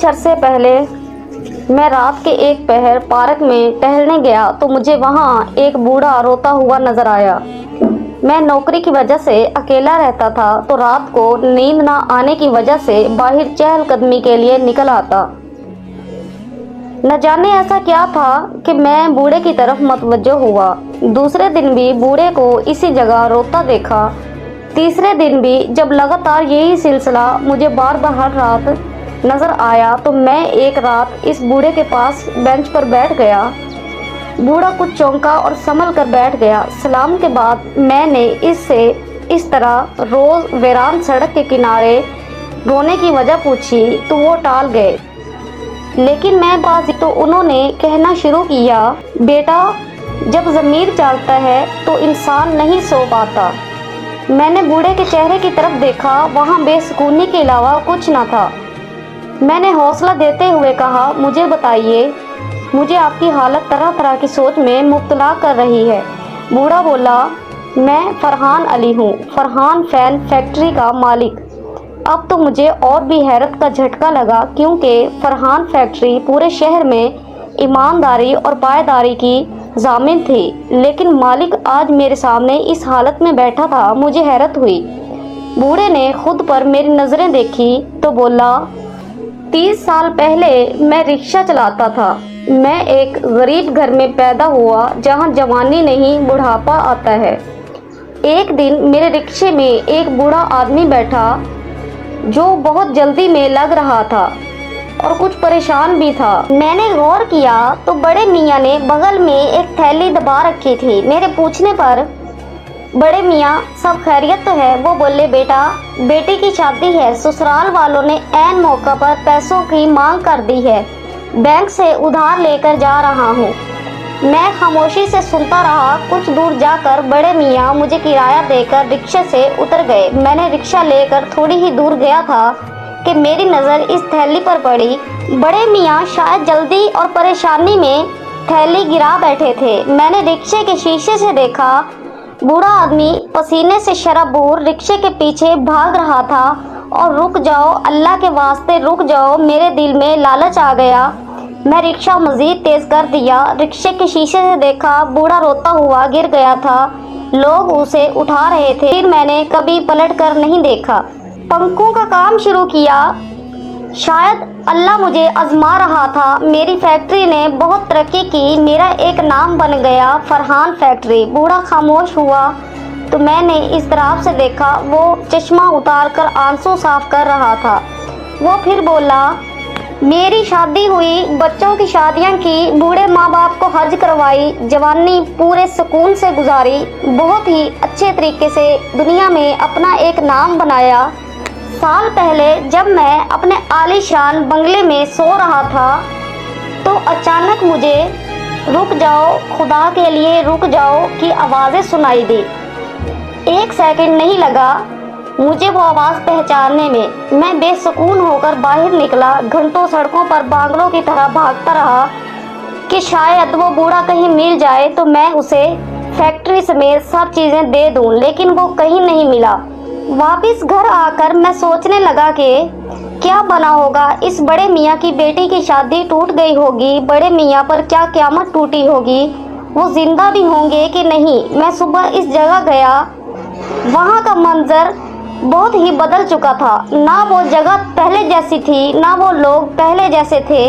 کچھ عرصے پہلے میں رات کے ایک پہر پارک میں ٹہلنے گیا تو مجھے وہاں ایک بوڑھا روتا ہوا نظر آیا۔ میں نوکری کی وجہ سے اکیلا رہتا تھا تو رات کو نیند نہ آنے کی وجہ سے باہر چہل قدمی کے لیے نکل آتا۔ نہ جانے ایسا کیا تھا کہ میں بوڑھے کی طرف متوجہ ہوا۔ دوسرے دن بھی بوڑھے کو اسی جگہ روتا دیکھا۔ تیسرے دن بھی جب لگاتار یہی سلسلہ مجھے بار بار ہر رات نظر آیا تو میں ایک رات اس بوڑھے کے پاس بینچ پر بیٹھ گیا۔ بوڑھا کچھ چونکا اور سنبھل کر بیٹھ گیا۔ سلام کے بعد میں نے اس سے اس طرح روز ویران سڑک کے کنارے رونے کی وجہ پوچھی تو وہ ٹال گئے، لیکن میں بات تو انہوں نے کہنا شروع کیا، بیٹا جب ضمیر جاگتا ہے تو انسان نہیں سو پاتا۔ میں نے بوڑھے کے چہرے کی طرف دیکھا، وہاں بے سکونی کے علاوہ کچھ نہ تھا۔ میں نے حوصلہ دیتے ہوئے کہا، مجھے بتائیے، مجھے آپ کی حالت طرح طرح کی سوچ میں مبتلا کر رہی ہے۔ بوڑھا بولا، میں فرحان علی ہوں، فرحان فین فیکٹری کا مالک۔ اب تو مجھے اور بھی حیرت کا جھٹکا لگا، کیونکہ فرحان فیکٹری پورے شہر میں ایمانداری اور پائیداری کی ضامن تھی، لیکن مالک آج میرے سامنے اس حالت میں بیٹھا تھا۔ مجھے حیرت ہوئی۔ بوڑھے نے خود پر میری نظریں دیکھی تو بولا، 30 سال پہلے میں رکشہ چلاتا تھا۔ میں ایک غریب گھر میں پیدا ہوا جہاں جوانی نہیں بڑھاپا آتا ہے۔ ایک دن میرے رکشے میں ایک بوڑھا آدمی بیٹھا جو بہت جلدی میں لگ رہا تھا اور کچھ پریشان بھی تھا۔ میں نے غور کیا تو بڑے میاں نے بغل میں ایک تھیلی دبا رکھی تھی۔ میرے پوچھنے پر، بڑے میاں سب خیریت تو ہے؟ وہ بولے، بیٹا بیٹی کی شادی ہے، سسرال والوں نے عین موقع پر پیسوں کی مانگ کر دی ہے، بینک سے ادھار لے کر جا رہا ہوں۔ میں خاموشی سے سنتا رہا۔ کچھ دور جا کر بڑے میاں مجھے کرایہ دے کر رکشے سے اتر گئے۔ میں نے رکشہ لے کر تھوڑی ہی دور گیا تھا کہ میری نظر اس تھیلی پر پڑی۔ بڑے میاں شاید جلدی اور پریشانی میں تھیلی گرا بیٹھے تھے۔ میں نے رکشے کے شیشے سے دیکھا، بوڑھا آدمی پسینے سے شرابور رکشے کے پیچھے بھاگ رہا تھا اور رک جاؤ، اللہ کے واسطے رک جاؤ۔ میرے دل میں لالچ آ گیا۔ میں رکشہ مزید تیز کر دیا۔ رکشے کے شیشے سے دیکھا، بوڑھا روتا ہوا گر گیا تھا، لوگ اسے اٹھا رہے تھے۔ پھر میں نے کبھی پلٹ کر نہیں دیکھا۔ پنکھوں کا کام شروع کیا۔ شاید اللہ مجھے آزما رہا تھا۔ میری فیکٹری نے بہت ترقی کی، میرا ایک نام بن گیا، فرحان فیکٹری۔ بوڑھا خاموش ہوا تو میں نے اضطراب سے دیکھا، وہ چشمہ اتار کر آنسو صاف کر رہا تھا۔ وہ پھر بولا، میری شادی ہوئی، بچوں کی شادیاں کی، بوڑھے ماں باپ کو حج کروائی، جوانی پورے سکون سے گزاری، بہت ہی اچھے طریقے سے دنیا میں اپنا ایک نام بنایا۔ سال پہلے جب میں اپنے عالی شان بنگلے میں سو رہا تھا تو اچانک مجھے رک جاؤ، خدا کے لیے رک جاؤ کی آوازیں سنائی دی۔ ایک سیکنڈ نہیں لگا مجھے وہ آواز پہچاننے میں بے سکون ہو کر باہر نکلا۔ گھنٹوں سڑکوں پر پاگلوں کی طرح بھاگتا رہا کہ شاید وہ بوڑھا کہیں مل جائے تو میں اسے فیکٹری سمیت سب چیزیں دے دوں، لیکن وہ کہیں نہیں ملا۔ واپس گھر آ کر میں سوچنے لگا کہ کیا بنا ہوگا، اس بڑے میاں کی بیٹی کی شادی ٹوٹ گئی ہوگی، بڑے میاں پر کیا قیامت ٹوٹی ہوگی، وہ زندہ بھی ہوں گے کہ نہیں۔ میں صبح اس جگہ گیا، وہاں کا منظر بہت ہی بدل چکا تھا، نہ وہ جگہ پہلے جیسی تھی، نہ وہ لوگ پہلے جیسے تھے،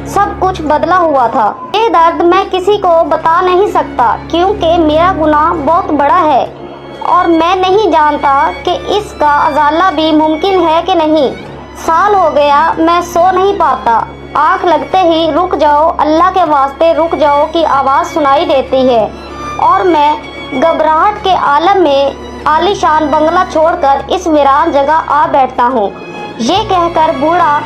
سب کچھ بدلا ہوا تھا۔ یہ درد میں کسی کو بتا نہیں سکتا، کیونکہ میرا گناہ بہت بڑا ہے اور میں نہیں جانتا کہ اس کا ازالہ بھی ممکن ہے کہ نہیں۔ سال ہو گیا میں سو نہیں پاتا، آنکھ لگتے ہی رک جاؤ، اللہ کے واسطے رک جاؤ کی آواز سنائی دیتی ہے اور میں گھبراہٹ کے عالم میں عالی شان بنگلہ چھوڑ کر اس ویران جگہ آ بیٹھتا ہوں۔ یہ کہہ کر بوڑھا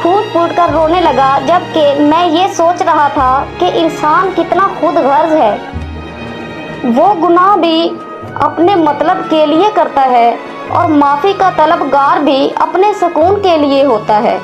پھوٹ پھوٹ کر رونے لگا، جبکہ میں یہ سوچ رہا تھا کہ انسان کتنا خود غرض ہے، وہ گناہ بھی اپنے مطلب کے لیے کرتا ہے اور معافی کا طلبگار بھی اپنے سکون کے لیے ہوتا ہے۔